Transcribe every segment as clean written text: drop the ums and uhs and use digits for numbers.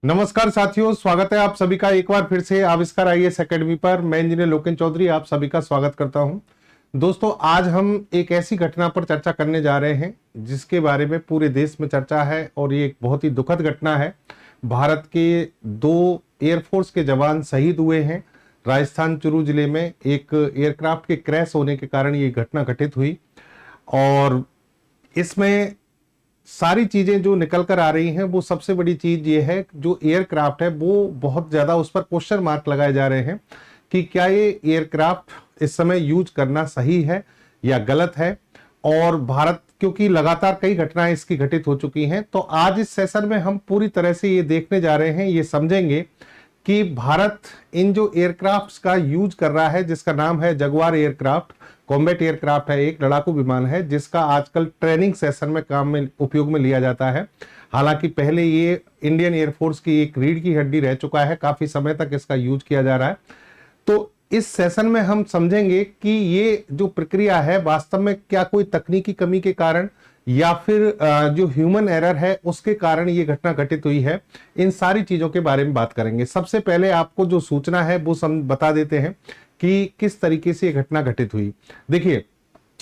नमस्कार साथियों, स्वागत है आप सभी का एक बार फिर से आविष्कार आईएएस एकेडमी पर। मैं इंजीनियर लोकेन चौधरी आप सभी का स्वागत करता हूं। दोस्तों, आज हम एक ऐसी घटना पर चर्चा करने जा रहे हैं जिसके बारे में पूरे देश में चर्चा है और ये एक बहुत ही दुखद घटना है। भारत के 2 एयरफोर्स के जवान शहीद हुए हैं। राजस्थान चुरू जिले में एक एयरक्राफ्ट के क्रैश होने के कारण ये घटना घटित हुई और इसमें सारी चीजें जो निकल कर आ रही हैं, वो सबसे बड़ी चीज ये है, जो एयरक्राफ्ट है वो बहुत ज्यादा उस पर क्वेश्चन मार्क लगाए जा रहे हैं कि क्या ये एयरक्राफ्ट इस समय यूज करना सही है या गलत है। और भारत, क्योंकि लगातार कई घटनाएं इसकी घटित हो चुकी हैं, तो आज इस सेशन में हम पूरी तरह से ये देखने जा रहे हैं, ये समझेंगे कि भारत इन जो एयरक्राफ्ट्स का यूज कर रहा है, जिसका नाम है जगुआर एयरक्राफ्ट, कॉम्बैट एयरक्राफ्ट है, एक लड़ाकू विमान है जिसका आजकल ट्रेनिंग सेशन में काम में उपयोग में लिया जाता है। हालांकि पहले ये इंडियन एयरफोर्स की एक रीढ़ की हड्डी रह चुका है, काफी समय तक इसका यूज किया जा रहा है। तो इस सेशन में हम समझेंगे कि ये जो प्रक्रिया है वास्तव में क्या कोई तकनीकी कमी के कारण या फिर जो ह्यूमन एरर है उसके कारण ये घटना घटित हुई है। इन सारी चीजों के बारे में बात करेंगे। सबसे पहले आपको जो सूचना है वो बता देते हैं कि किस तरीके से ये घटना घटित हुई। देखिए,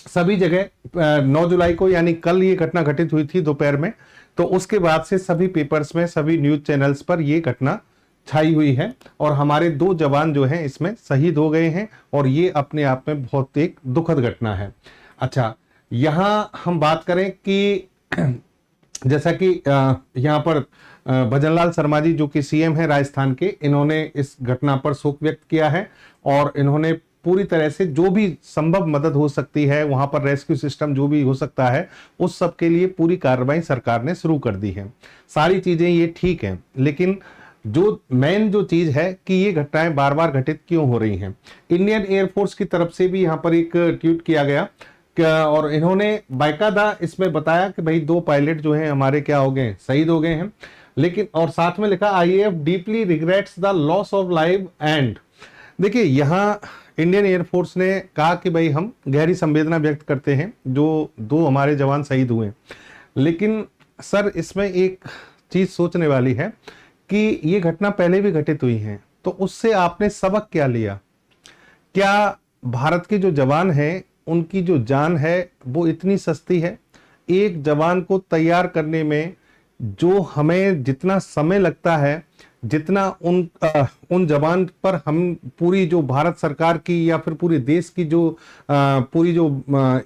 सभी जगह 9 जुलाई को यानी कल ये घटना घटित हुई थी दोपहर में। तो उसके बाद से सभी पेपर्स में, सभी न्यूज चैनल्स पर ये घटना छाई हुई है और हमारे 2 जवान जो हैं इसमें शहीद हो गए हैं और ये अपने आप में बहुत एक दुखद घटना है। अच्छा, यहां हम बात करें कि जैसा कि यहाँ पर भजनलाल शर्मा जी जो कि सीएम है राजस्थान के, इन्होंने इस घटना पर शोक व्यक्त किया है और इन्होंने पूरी तरह से जो भी संभव मदद हो सकती है, वहां पर रेस्क्यू सिस्टम जो भी हो सकता है, उस सब के लिए पूरी कार्रवाई सरकार ने शुरू कर दी है। सारी चीजें ये ठीक है, लेकिन जो मेन जो चीज है कि ये घटनाएं बार बार घटित क्यों हो रही हैं। इंडियन एयरफोर्स की तरफ से भी यहाँ पर एक ट्वीट किया गया और इन्होंने बाकायदा इसमें बताया कि भाई 2 पायलट जो हैं हमारे क्या हो गए, शहीद हो गए हैं। लेकिन और साथ में लिखा IAF deeply regrets the loss of life and. देखिए, यहाँ इंडियन एयरफोर्स ने कहा कि भाई हम गहरी संवेदना व्यक्त करते हैं जो 2 हमारे जवान शहीद हुए। लेकिन सर, इसमें एक चीज सोचने वाली है कि ये घटना पहले भी घटित हुई है, तो उससे आपने सबक क्या लिया? क्या भारत के जो जवान हैं उनकी जो जान है वो इतनी सस्ती है? एक जवान को तैयार करने में जो हमें जितना समय लगता है, जितना उन जवान पर हम पूरी जो भारत सरकार की या फिर पूरे देश की जो पूरी जो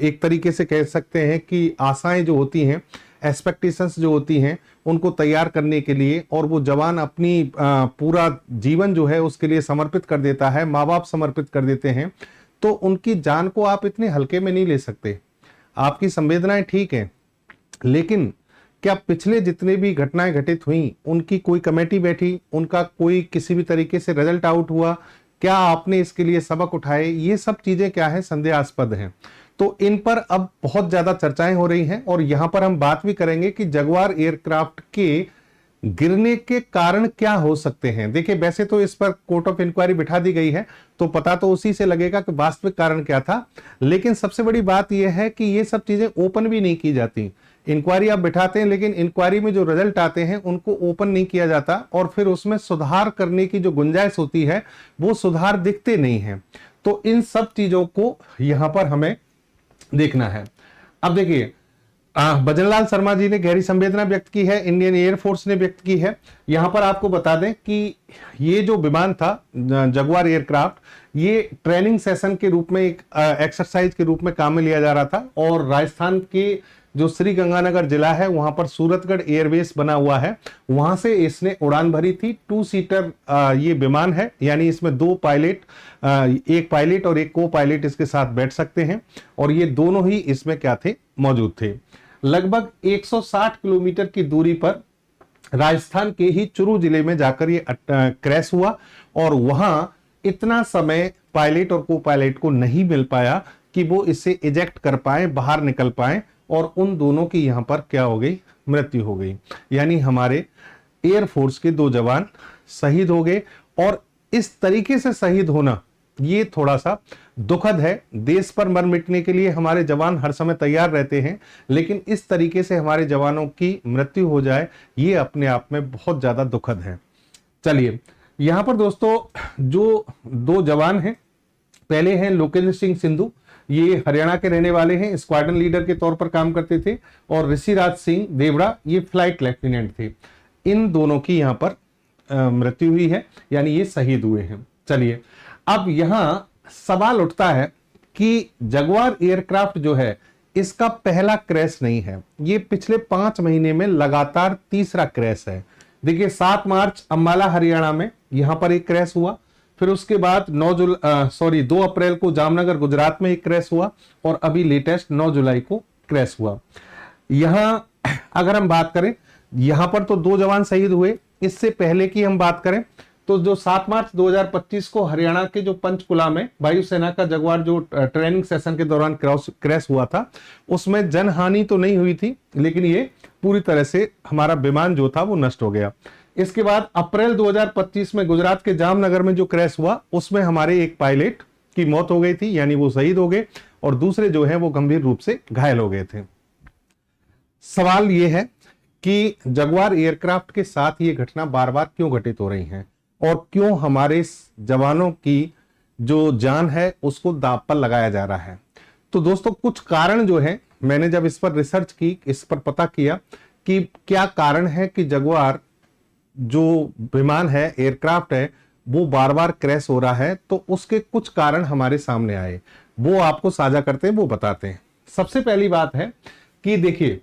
एक तरीके से कह सकते हैं कि आशाएं जो होती हैं, एक्सपेक्टेशंस जो होती हैं, उनको तैयार करने के लिए, और वो जवान अपनी पूरा जीवन जो है उसके लिए समर्पित कर देता है, माँ बाप समर्पित कर देते हैं, तो उनकी जान को आप इतने हल्के में नहीं ले सकते। आपकी संवेदनाएं ठीक हैं, लेकिन क्या पिछले जितने भी घटनाएं घटित हुई उनकी कोई कमेटी बैठी, उनका कोई किसी भी तरीके से रिजल्ट आउट हुआ? क्या आपने इसके लिए सबक उठाए? ये सब चीजें क्या है, संदेहास्पद हैं। तो इन पर अब बहुत ज्यादा चर्चाएं हो रही हैं और यहां पर हम बात भी करेंगे कि जगुआर एयरक्राफ्ट के गिरने के कारण क्या हो सकते हैं। देखिए, वैसे तो इस पर कोर्ट ऑफ इंक्वायरी बिठा दी गई है, तो पता तो उसी से लगेगा कि वास्तविक कारण क्या था। लेकिन सबसे बड़ी बात यह है कि ये सब चीजें ओपन भी नहीं की जाती। इंक्वायरी आप बिठाते हैं, लेकिन इंक्वायरी में जो रिजल्ट आते हैं उनको ओपन नहीं किया जाता और फिर उसमें सुधार करने की जो गुंजाइश होती है वो सुधार दिखते नहीं है। तो इन सब चीजों को यहां पर हमें देखना है। अब देखिए, भजनलाल शर्मा जी ने गहरी संवेदना व्यक्त की है, इंडियन एयरफोर्स ने व्यक्त की है। यहां पर आपको बता दें कि ये जो विमान था जगुआर एयरक्राफ्ट, ये ट्रेनिंग सेशन के रूप में, एक एक्सरसाइज के रूप में काम में लिया जा रहा था और राजस्थान के जो श्री गंगानगर जिला है वहां पर सूरतगढ़ एयरबेस बना हुआ है, वहां से इसने उड़ान भरी थी। 2 सीटर ये विमान है, यानी इसमें 2 पायलट, एक पायलट और एक को पायलट इसके साथ बैठ सकते हैं और ये दोनों ही इसमें क्या थे, मौजूद थे। लगभग 160 किलोमीटर की दूरी पर राजस्थान के ही चुरू जिले में जाकर ये क्रैश हुआ और वहां इतना समय पायलट और को पायलट को नहीं मिल पाया कि वो इसे इजेक्ट कर पाए, बाहर निकल पाए, और उन दोनों की यहां पर क्या हो गई, मृत्यु हो गई। यानी हमारे एयरफोर्स के 2 जवान शहीद हो गए। और इस तरीके से शहीद होना ये थोड़ा सा दुखद है। देश पर मर मिटने के लिए हमारे जवान हर समय तैयार रहते हैं, लेकिन इस तरीके से हमारे जवानों की मृत्यु हो जाए, ये अपने आप में बहुत ज्यादा दुखद है। चलिए, यहां पर दोस्तों जो दो जवान हैं, पहले हैं लोकेंद्र सिंह सिंधु, ये हरियाणा के रहने वाले हैं, स्क्वाड्रन लीडर के तौर पर काम करते थे, और ऋषिराज सिंह देवड़ा ये फ्लाइट लेफ्टिनेंट थे। इन दोनों की यहां पर मृत्यु हुई है, यानी ये शहीद हुए हैं। चलिए, अब यहां सवाल उठता है कि जगुआर एयरक्राफ्ट जो है इसका पहला क्रैश नहीं है, ये पिछले 5 महीने में लगातार तीसरा क्रैश है। देखिए, 7 मार्च अंबाला हरियाणा में यहां पर एक क्रैश हुआ, फिर उसके बाद 2 अप्रैल को जामनगर गुजरात में एक क्रैश हुआ, और अभी लेटेस्ट 9 जुलाई को क्रैश हुआ। यहां अगर हम बात करें, यहां पर तो 2 जवान शहीद हुए। इससे पहले की हम बात करें तो जो 7 मार्च 2025 को हरियाणा के जो पंचकुला में वायुसेना का जगुआर जो ट्रेनिंग सेशन के दौरान क्रैश हुआ था, उसमें जनहानि तो नहीं हुई थी, लेकिन ये पूरी तरह से हमारा विमान जो था वो नष्ट हो गया। इसके बाद अप्रैल 2025 में गुजरात के जामनगर में जो क्रैश हुआ, उसमें हमारे एक पायलट की मौत हो गई थी, यानी वो शहीद हो गए, और दूसरे जो है वो गंभीर रूप से घायल हो गए थे। सवाल ये है कि जगुआर एयरक्राफ्ट के साथ ये घटना बार बार क्यों घटित हो रही हैं, और क्यों हमारे जवानों की जो जान है उसको दांव पर लगाया जा रहा है। तो दोस्तों, कुछ कारण जो है, मैंने जब इस पर रिसर्च की, इस पर पता किया कि क्या कारण है कि जगुआर जो विमान है, एयरक्राफ्ट है, वो बार बार क्रैश हो रहा है, तो उसके कुछ कारण हमारे सामने आए, वो आपको साझा करते हैं, वो बताते हैं। सबसे पहली बात है कि देखिए,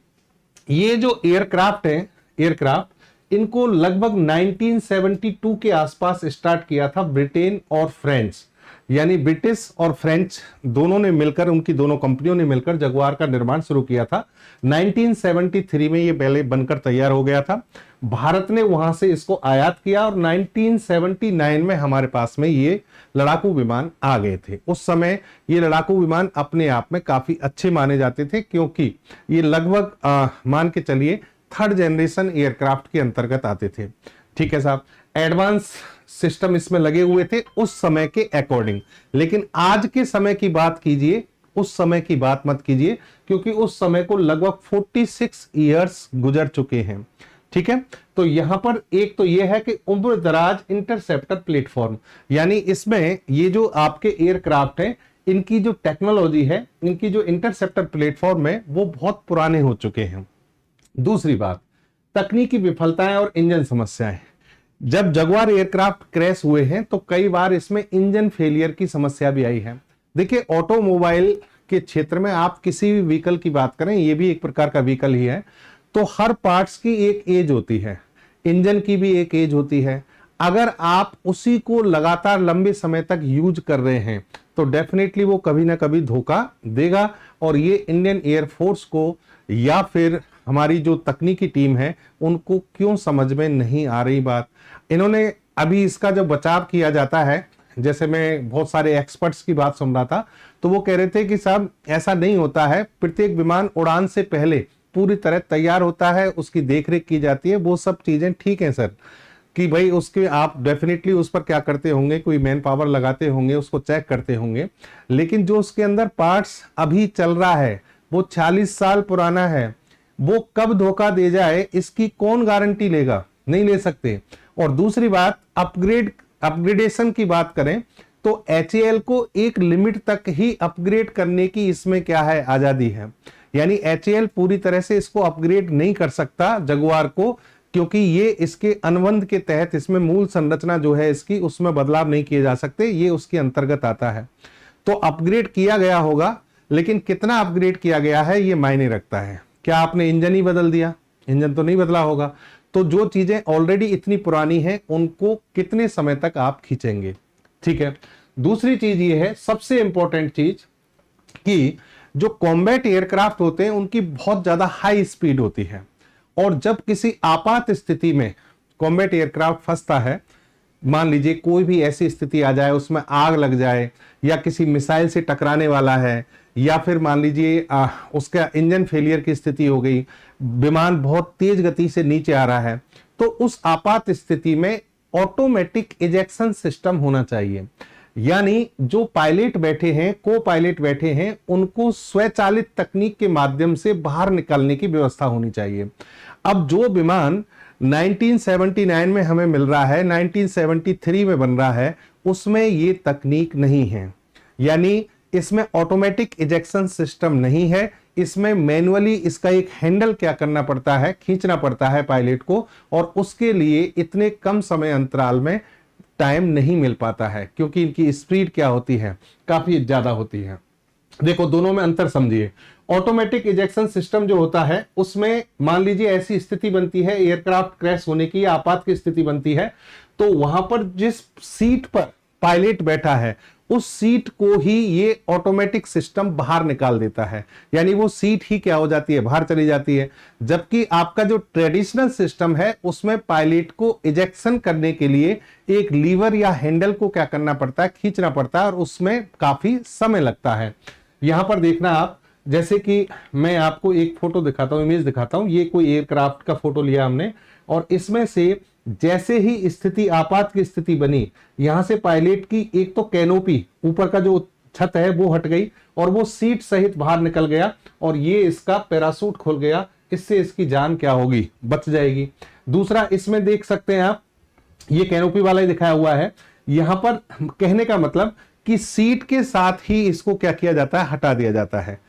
ये जो एयरक्राफ्ट है, इनको लगभग 1972 के आसपास स्टार्ट किया था ब्रिटेन और फ्रेंच, यानी ब्रिटिश और फ्रेंच दोनों ने मिलकर, उनकी दोनों कंपनियों ने मिलकर जगुआर का निर्माण शुरू किया था। 1973 में ये पहले बनकर तैयार हो गया था। भारत ने वहां से इसको आयात किया, और 1979 में हमारे पास में ये लड़ाकू विमान आ गए थे। उस समय ये लड़ाकू विमान अपने आप में काफी अच्छे माने जाते थे, क्योंकि ये लगभग मान के चलिए 3rd जनरेशन एयरक्राफ्ट के अंतर्गत आते थे। ठीक है साहब, एडवांस सिस्टम इसमें लगे हुए थे उस समय के अकॉर्डिंग। लेकिन आज के समय की बात कीजिए, उस समय की बात मत कीजिए, क्योंकि उस समय को लगभग 46 इयर्स गुजर चुके हैं। ठीक है, तो यहां पर एक तो यह है कि उम्र दराज इंटरसेप्टर प्लेटफॉर्म, यानी इसमें ये जो आपके एयरक्राफ्ट है, इनकी जो टेक्नोलॉजी है, इनकी जो इंटरसेप्टर प्लेटफॉर्म है, वो बहुत पुराने हो चुके हैं। दूसरी बात, तकनीकी विफलताएं और इंजन समस्याएं। जब जगुआर एयरक्राफ्ट क्रैश हुए हैं तो कई बार इसमें इंजन फेलियर की समस्या भी आई है। देखिए, ऑटोमोबाइल के क्षेत्र में आप किसी भी व्हीकल की बात करें, ये भी एक प्रकार का व्हीकल ही है, तो हर पार्ट्स की एक एज होती है, इंजन की भी एक एज होती है। अगर आप उसी को लगातार लंबे समय तक यूज कर रहे हैं तो डेफिनेटली वो कभी ना कभी धोखा देगा, और ये इंडियन एयरफोर्स को या फिर हमारी जो तकनीकी टीम है उनको क्यों समझ में नहीं आ रही बात। इन्होंने अभी इसका जब बचाव किया जाता है, जैसे मैं बहुत सारे एक्सपर्ट्स की बात सुन रहा था, तो वो कह रहे थे कि साहब ऐसा नहीं होता है, प्रत्येक विमान उड़ान से पहले पूरी तरह तैयार होता है, उसकी देखरेख की जाती है, वो सब चीजें ठीक हैं सर, कि भाई उसके आप डेफिनेटली उस पर क्या करते होंगे, कोई मैन पावर लगाते होंगे, उसको चेक करते होंगे, लेकिन जो उसके अंदर पार्ट्स अभी चल रहा है वो 40 साल पुराना है, वो कब धोखा दे जाए इसकी कौन गारंटी लेगा, नहीं ले सकते। और दूसरी बात, अपग्रेडेशन की बात करें तो HAL को एक लिमिट तक ही अपग्रेड करने की इसमें क्या है, आजादी है, यानी HAL पूरी तरह से इसको अपग्रेड नहीं कर सकता जगुआर को, क्योंकि ये इसके अनुबंध के तहत इसमें मूल संरचना जो है इसकी, उसमें बदलाव नहीं किए जा सकते, ये उसके अंतर्गत आता है। तो अपग्रेड किया गया होगा, लेकिन कितना अपग्रेड किया गया है ये मायने रखता है। क्या आपने इंजन ही बदल दिया? इंजन तो नहीं बदला होगा। तो जो चीजें ऑलरेडी इतनी पुरानी हैं उनको कितने समय तक आप खींचेंगे? ठीक है। दूसरी चीज ये है, सबसे इंपॉर्टेंट चीज, कि जो कॉम्बैट एयरक्राफ्ट होते हैं उनकी बहुत ज्यादा हाई स्पीड होती है, और जब किसी आपात स्थिति में कॉम्बैट एयरक्राफ्ट फंसता है, मान लीजिए कोई भी ऐसी स्थिति आ जाए, उसमें आग लग जाए, या किसी मिसाइल से टकराने वाला है, या फिर मान लीजिए उसका इंजन फेलियर की स्थिति हो गई, विमान बहुत तेज गति से नीचे आ रहा है, तो उस आपात स्थिति में ऑटोमेटिक इजेक्शन सिस्टम होना चाहिए। यानी जो पायलट बैठे हैं, को पायलट बैठे हैं, उनको स्वचालित तकनीक के माध्यम से बाहर निकालने की व्यवस्था होनी चाहिए। अब जो विमान 1979 में हमें मिल रहा है, 1973 में बन रहा है, उसमें ये तकनीक नहीं है। यानी इसमें ऑटोमेटिक इजेक्शन सिस्टम नहीं है, इसमें मैन्युअली इसका एक हैंडल क्या करना पड़ता है, खींचना पड़ता है पायलट को, और उसके लिए इतने कम समय अंतराल में टाइम नहीं मिल पाता है, क्योंकि इनकी स्पीड क्या होती है, काफी ज्यादा होती है। देखो दोनों में अंतर समझिए। ऑटोमेटिक इजेक्शन सिस्टम जो होता है, उसमें मान लीजिए ऐसी स्थिति बनती है, एयरक्राफ्ट क्रैश होने की या आपात की स्थिति बनती है, तो वहां पर जिस सीट पर पायलट बैठा है उस सीट को ही ये ऑटोमेटिक सिस्टम बाहर निकाल देता है। यानी वो सीट ही क्या हो जाती है, बाहर चली जाती है। जबकि आपका जो ट्रेडिशनल सिस्टम है उसमें पायलट को इजेक्शन करने के लिए एक लीवर या हैंडल को क्या करना पड़ता है, खींचना पड़ता है, और उसमें काफी समय लगता है। यहां पर देखना आप, जैसे कि मैं आपको एक फोटो दिखाता हूं, इमेज दिखाता हूं। ये कोई एयरक्राफ्ट का फोटो लिया हमने, और इसमें से जैसे ही स्थिति, आपात की स्थिति बनी, यहां से पायलट की एक तो कैनोपी, ऊपर का जो छत है वो हट गई और वो सीट सहित बाहर निकल गया, और ये इसका पैरासूट खुल गया। इससे इसकी जान क्या होगी, बच जाएगी। दूसरा, इसमें देख सकते हैं आप, ये कैनोपी वाला ही दिखाया हुआ है। यहां पर कहने का मतलब कि सीट के साथ ही इसको क्या किया जाता है, हटा दिया जाता है।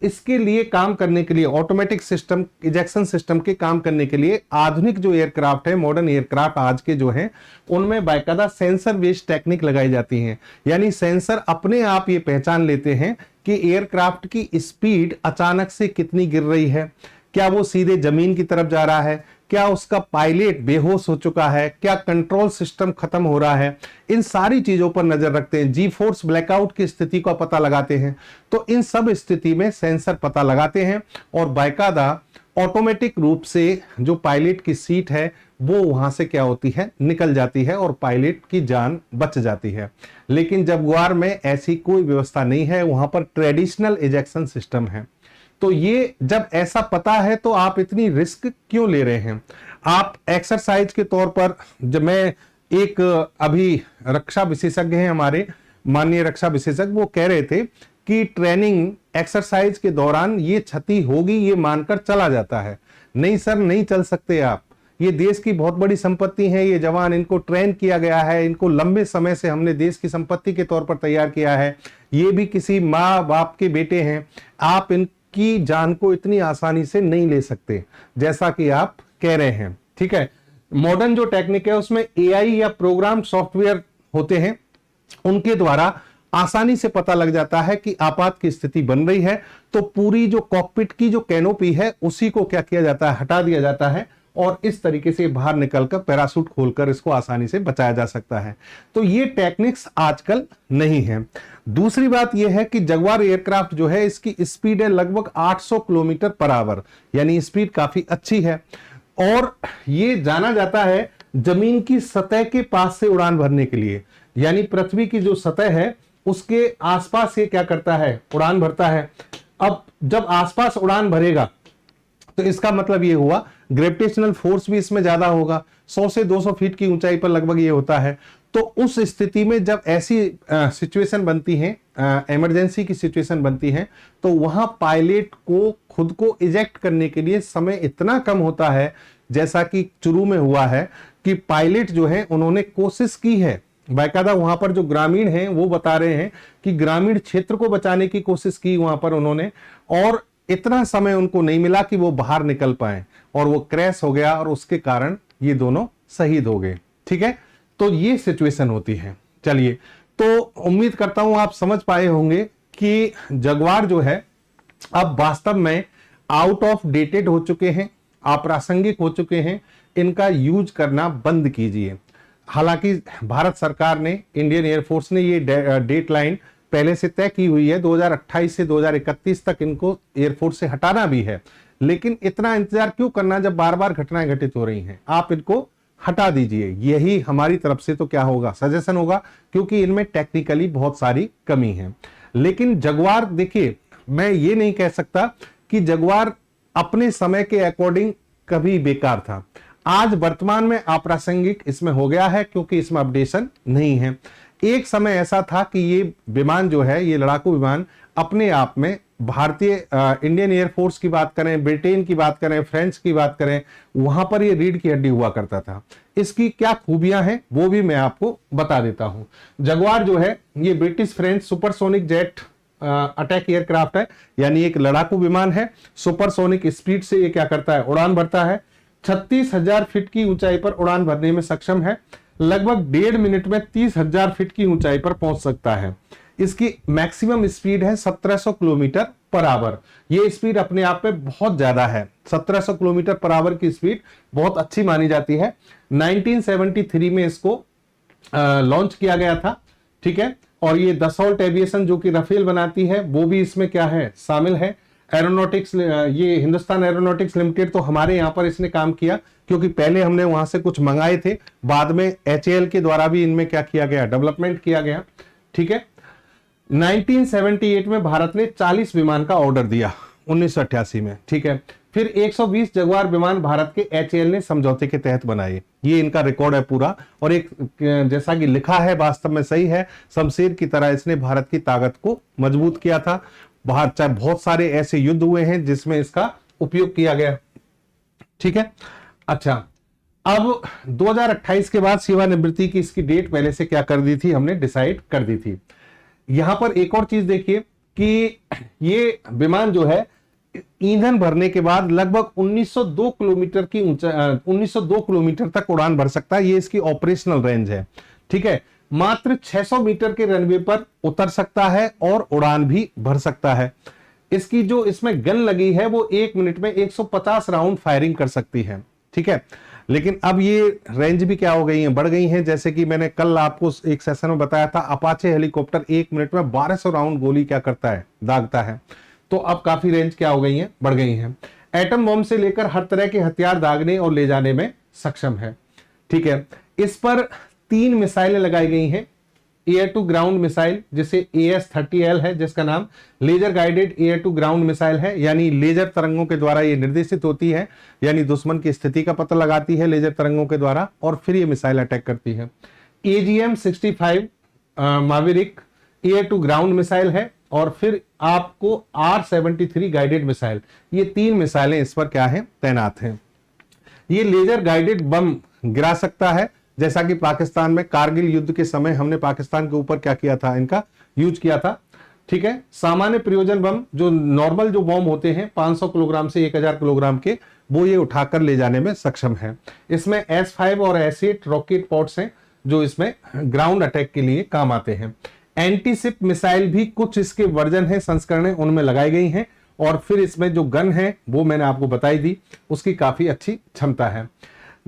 इसके लिए काम करने के लिए, ऑटोमेटिक सिस्टम, इजेक्शन सिस्टम के काम करने के लिए आधुनिक जो एयरक्राफ्ट है, मॉडर्न एयरक्राफ्ट आज के जो हैं, उनमें बाकायदा सेंसर बेस्ड टेक्निक लगाई जाती है। यानी सेंसर अपने आप ये पहचान लेते हैं कि एयरक्राफ्ट की स्पीड अचानक से कितनी गिर रही है, क्या वो सीधे जमीन की तरफ जा रहा है, क्या उसका पायलट बेहोश हो चुका है, क्या कंट्रोल सिस्टम खत्म हो रहा है। इन सारी चीजों पर नजर रखते हैं। जी फोर्स ब्लैकआउट की स्थिति का पता लगाते हैं। तो इन सब स्थिति में सेंसर पता लगाते हैं, और बाकायदा ऑटोमेटिक रूप से जो पायलट की सीट है वो वहां से क्या होती है, निकल जाती है, और पायलट की जान बच जाती है। लेकिन जगुआर में ऐसी कोई व्यवस्था नहीं है, वहां पर ट्रेडिशनल इजेक्शन सिस्टम है। तो ये जब ऐसा पता है तो आप इतनी रिस्क क्यों ले रहे हैं। आप एक्सरसाइज के तौर पर, जब मैं एक अभी रक्षा विशेषज्ञ हैं हमारे, माननीय रक्षा विशेषज्ञ, वो कह रहे थे कि ट्रेनिंग एक्सरसाइज के दौरान ये क्षति होगी ये मानकर चला जाता है। नहीं सर, नहीं चल सकते आप। ये देश की बहुत बड़ी संपत्ति है, ये जवान, इनको ट्रेन किया गया है, इनको लंबे समय से हमने देश की संपत्ति के तौर पर तैयार किया है। ये भी किसी माँ बाप के बेटे हैं। आप की जान को इतनी आसानी से नहीं ले सकते जैसा कि आप कह रहे हैं। ठीक है, मॉडर्न जो टेक्निक है उसमें एआई या प्रोग्राम सॉफ्टवेयर होते हैं, उनके द्वारा आसानी से पता लग जाता है कि आपात की स्थिति बन रही है, तो पूरी जो कॉकपिट की जो कैनोपी है उसी को क्या किया जाता है, हटा दिया जाता है, और इस तरीके से बाहर निकलकर पैराशूट खोलकर इसको आसानी से बचाया जा सकता है। तो ये टेक्निक्स आजकल नहीं है। दूसरी बात यह है कि जगुआर एयरक्राफ्ट जो है, इसकी स्पीड है लगभग 800 किलोमीटर पर आवर, यानी स्पीड काफी अच्छी है, और ये जाना जाता है जमीन की सतह के पास से उड़ान भरने के लिए। यानी पृथ्वी की जो सतह है उसके आसपास ये क्या करता है, उड़ान भरता है। अब जब आसपास उड़ान भरेगा तो इसका मतलब ये हुआ ग्रेविटेशनल फोर्स भी इसमें ज्यादा होगा। 100 से 200 फीट की ऊंचाई पर लगभग ये होता है। तो उस स्थिति में जब ऐसी सिचुएशन बनती है, इमरजेंसी की सिचुएशन बनती है, तो वहां पायलट को खुद को इजेक्ट करने के लिए समय इतना कम होता है, जैसा कि चुरू में हुआ है कि पायलट जो है उन्होंने कोशिश की है। बाकायदा वहां पर जो ग्रामीण हैं वो बता रहे हैं कि ग्रामीण क्षेत्र को बचाने की कोशिश की वहां पर उन्होंने, और इतना समय उनको नहीं मिला कि वो बाहर निकल पाए, और वो क्रैश हो गया, और उसके कारण ये दोनों शहीद हो गए। ठीक है, तो ये सिचुएशन होती है। चलिए, तो उम्मीद करता हूं आप समझ पाए होंगे कि जगुआर जो है अब वास्तव में आउट ऑफ डेटेड हो चुके हैं, अप्रासंगिक हो चुके हैं। इनका यूज करना बंद कीजिए। हालांकि भारत सरकार ने, इंडियन एयरफोर्स ने ये डेट लाइन पहले से तय की हुई है, 2028 से 2031 तक इनको एयरफोर्स से हटाना भी है। लेकिन इतना इंतजार क्यों करना जब बार बार घटनाएं घटित हो रही हैं। आप इनको हटा दीजिए, यही हमारी तरफ से तो क्या होगा, सजेशन होगा, क्योंकि इनमें टेक्निकली बहुत सारी कमी है। लेकिन जगुआर, देखिए, मैं ये नहीं कह सकता कि जगुआर अपने समय के अकॉर्डिंग कभी बेकार था। आज वर्तमान में अप्रासंगिक इसमें हो गया है, क्योंकि इसमें अपडेशन नहीं है। एक समय ऐसा था कि ये विमान जो है, ये लड़ाकू विमान अपने आप में भारतीय इंडियन एयरफोर्स की बात करें, ब्रिटेन की बात करें, फ्रेंच की बात करें, वहां पर ये रीढ़ की हड्डी हुआ करता था। इसकी क्या खूबियां हैं वो भी मैं आपको बता देता हूं। जगुआर जो है ये British French supersonic jet attack aircraft है, यानी एक लड़ाकू विमान है। सुपरसोनिक स्पीड से ये क्या करता है, उड़ान भरता है। 36,000 फीट की ऊंचाई पर उड़ान भरने में सक्षम है। लगभग 1.5 मिनट में 30,000 फीट की ऊंचाई पर पहुंच सकता है। इसकी मैक्सिमम स्पीड है 1700 किलोमीटर पर आवर। ये स्पीड अपने आप में बहुत ज्यादा है। 1700 किलोमीटर पर आवर की स्पीड बहुत अच्छी मानी जाती है। 1973 में इसको लॉन्च किया गया था, ठीक है। और ये दसॉल्ट एविएशन जो कि राफेल बनाती है वो भी इसमें क्या है, शामिल है। एरोनॉटिक्स, ये हिंदुस्तान एरोनॉटिक्स लिमिटेड तो हमारे यहाँ पर इसने काम किया, क्योंकि पहले हमने वहां से कुछ मंगाए थे, बाद में HAL के द्वारा भी इनमें क्या किया गया, डेवलपमेंट किया गया, ठीक है। 1978 में भारत ने 40 विमान का ऑर्डर दिया, 1988 में, ठीक है। फिर 120 जगुआर विमान भारत के HAL ने समझौते के तहत बनाए। ये इनका रिकॉर्ड है पूरा। और एक जैसा कि लिखा है वास्तव में सही है, शमशीर की तरह इसने भारत की ताकत को मजबूत किया था। बाहर चाहे बहुत सारे ऐसे युद्ध हुए हैं जिसमें इसका उपयोग किया गया, ठीक है। अच्छा, अब 2028 के बाद सेवानिवृत्ति की इसकी डेट पहले से क्या कर दी थी, हमने डिसाइड कर दी थी। यहां पर एक और चीज देखिए कि ये विमान जो है ईंधन भरने के बाद लगभग 1902 किलोमीटर की 1902 किलोमीटर तक उड़ान भर सकता है। ये इसकी ऑपरेशनल रेंज है, ठीक है। मात्र 600 मीटर के रनवे पर उतर सकता है और उड़ान भी भर सकता है। इसकी जो इसमें गन लगी है वो 1 मिनट में 150 राउंड फायरिंग कर सकती है, ठीक है। लेकिन अब ये रेंज भी क्या हो गई है, बढ़ गई है। जैसे कि मैंने कल आपको एक सेशन में बताया था, अपाचे हेलीकॉप्टर 1 मिनट में 1200 राउंड गोली क्या करता है, दागता है। तो अब काफी रेंज क्या हो गई है, बढ़ गई है। एटम बम से लेकर हर तरह के हथियार दागने और ले जाने में सक्षम है, ठीक है। इस पर 3 मिसाइलें लगाई गई हैं। एयर टू ग्राउंड मिसाइल, जिसे AS-30L है, जिसका नाम laser guided air to ground missile है, यानी लेजर तरंगों के द्वारा ये निर्देशित होती है, यानी दुश्मन की स्थिति का पता लगाती है लेजर तरंगों के द्वारा और फिर ये मिसाइल अटैक करती है। AGM-65 Maverick air to ground missile है। और फिर आपको R-73 गाइडेड मिसाइल, ये 3 मिसाइलें इस पर क्या है, तैनात हैं। ये लेजर गाइडेड बम गिरा सकता है, जैसा कि पाकिस्तान में कारगिल युद्ध के समय हमने पाकिस्तान के ऊपर क्या किया था, इनका यूज किया था, ठीक है। सामान्य प्रयोजन बम, जो नॉर्मल जो बम होते हैं 500 किलोग्राम से 1000 किलोग्राम के, वो ये उठाकर ले जाने में सक्षम है। इसमें S5 और S8 रॉकेट पॉड्स हैं जो इसमें ग्राउंड अटैक के लिए काम आते हैं। एंटीशिप मिसाइल भी कुछ इसके वर्जन है, संस्करण है, उनमें लगाई गई हैं। और फिर इसमें जो गन है वो मैंने आपको बताई दी, उसकी काफी अच्छी क्षमता है।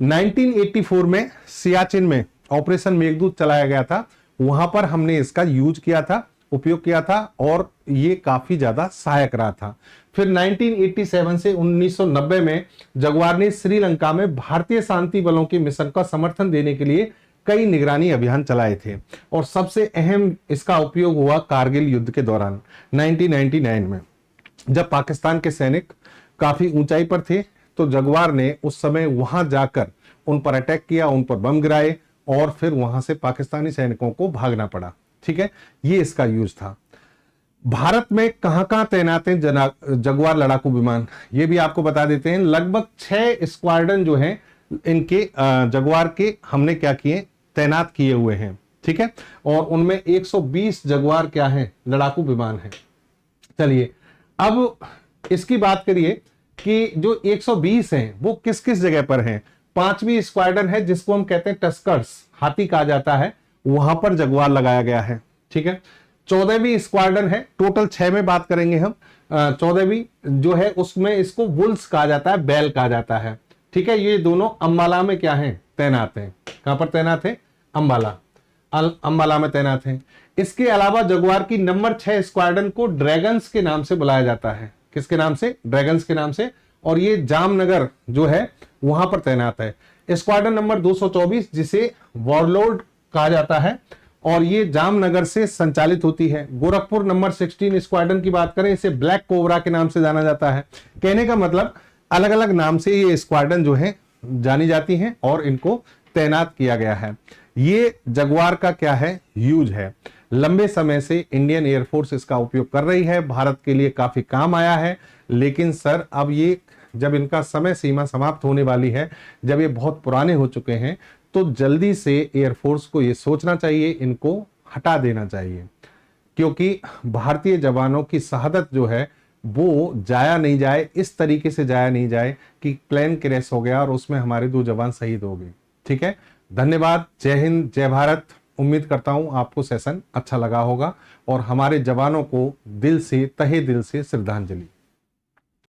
1984 में सियाचिन में ऑपरेशन मेघदूत चलाया गया था, वहां पर हमने इसका यूज किया था, उपयोग किया था और ये काफी ज्यादा सहायक रहा था। फिर 1987 से 1990 में जगुआर ने श्रीलंका में भारतीय शांति बलों के मिशन का समर्थन देने के लिए कई निगरानी अभियान चलाए थे और सबसे अहम इसका उपयोग हुआ कारगिल युद्ध के दौरान 1999 में, जब पाकिस्तान के सैनिक काफी ऊंचाई पर थे। तो जगुआर ने उस समय वहां जाकर उन पर अटैक किया, उन पर बम गिराए और फिर वहां से पाकिस्तानी सैनिकों को भागना पड़ा, ठीक है। ये इसका यूज था। भारत में कहां कहां तैनात हैं जगुआर लड़ाकू विमान, ये भी आपको बता देते हैं। लगभग 6 स्क्वाड्रन जो हैं इनके जगुआर के हमने क्या किए, तैनात किए हुए हैं, ठीक है। और उनमें 120 जगुआर क्या है, लड़ाकू विमान है। चलिए अब इसकी बात करिए कि जो 120 हैं वो किस किस जगह पर हैं। 5वीं स्क्वाड्रन है जिसको हम कहते हैं टस्कर्स, हाथी कहा जाता है, वहां पर जगुआर लगाया गया है, ठीक है। 14वीं स्क्वाड्रन है, टोटल 6 में बात करेंगे हम। 14वीं जो है उसमें इसको वुल्स कहा जाता है, बैल कहा जाता है, ठीक है। ये दोनों अंबाला में क्या है, तैनात हैं। कहां पर तैनात है, अंबाला, अंबाला में तैनात हैं। इसके अलावा जगुआर की नंबर 6 स्क्वाड्रन को ड्रैगन्स के नाम से बुलाया जाता है। किसके नाम से, ड्रैगन्स के नाम से। और ये जामनगर जो है वहां पर तैनात है। स्क्वाड्रन नंबर 224 जिसे वॉरलॉर्ड कहा जाता है और ये जामनगर से संचालित होती है। गोरखपुर नंबर 16 स्क्वाड्रन की बात करें, इसे ब्लैक कोबरा के नाम से जाना जाता है। कहने का मतलब अलग अलग नाम से ये स्क्वाड्रन जो है जानी जाती हैं और इनको तैनात किया गया है। ये जगुआर का क्या है, यूज है। लंबे समय से इंडियन एयरफोर्स इसका उपयोग कर रही है, भारत के लिए काफी काम आया है। लेकिन सर अब ये जब इनका समय सीमा समाप्त होने वाली है, जब ये बहुत पुराने हो चुके हैं, तो जल्दी से एयरफोर्स को ये सोचना चाहिए, इनको हटा देना चाहिए, क्योंकि भारतीय जवानों की शहादत जो है वो जाया नहीं जाए, इस तरीके से जाया नहीं जाए कि प्लेन क्रैश हो गया और उसमें हमारे 2 जवान शहीद हो गए। ठीक है, धन्यवाद, जय हिंद, जय भारत। उम्मीद करता हूं आपको सेशन अच्छा लगा होगा और हमारे जवानों को दिल से, तहे दिल से श्रद्धांजलि।